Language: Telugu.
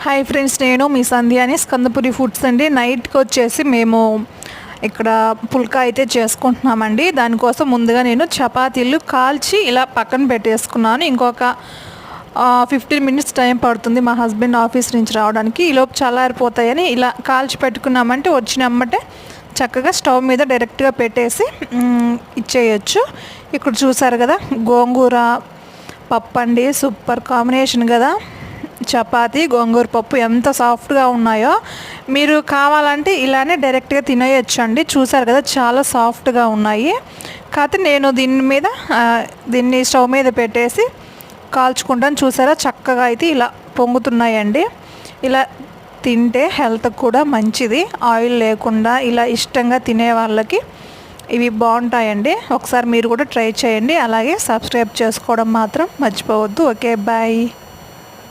హాయ్ ఫ్రెండ్స్, నేను మీ సంధ్యాని స్కందపురి ఫుడ్స్ అండి. నైట్కి వచ్చేసి మేము ఇక్కడ పుల్కా అయితే చేసుకుంటున్నామండి. దానికోసం ముందుగా నేను చపాతీలు కాల్చి ఇలా పక్కన పెట్టేసుకున్నాను. ఇంకొక 15 మినిట్స్ టైం పడుతుంది మా హస్బెండ్ ఆఫీస్ నుంచి రావడానికి. ఈలోపు చల్లారిపోతాయని ఇలా కాల్చి పెట్టుకున్నామంటే వచ్చినమ్మటే చక్కగా స్టవ్ మీద డైరెక్ట్గా పెట్టేసి ఇచ్చేయచ్చు. ఇక్కడ చూసారు కదా, గోంగూర పప్పు అండి, సూపర్ కాంబినేషన్ కదా. చపాతీ గోంగూర పప్పు ఎంత సాఫ్ట్గా ఉన్నాయో. మీరు కావాలంటే ఇలానే డైరెక్ట్గా తినేయచ్చు అండి. చూసారు కదా, చాలా సాఫ్ట్గా ఉన్నాయి. కాకపోతే నేను దీన్ని స్టవ్ మీద పెట్టేసి కాల్చుకుంటాను. చూసారా, చక్కగా అయితే ఇలా పొంగుతున్నాయండి. ఇలా తింటే హెల్త్ కూడా మంచిది. ఆయిల్ లేకుండా ఇలా ఇష్టంగా తినే వాళ్ళకి ఇవి బాగుంటాయండి. ఒకసారి మీరు కూడా ట్రై చేయండి. అలాగే సబ్స్క్రైబ్ చేసుకోవడం మాత్రం మర్చిపోవద్దు. Okay, bye.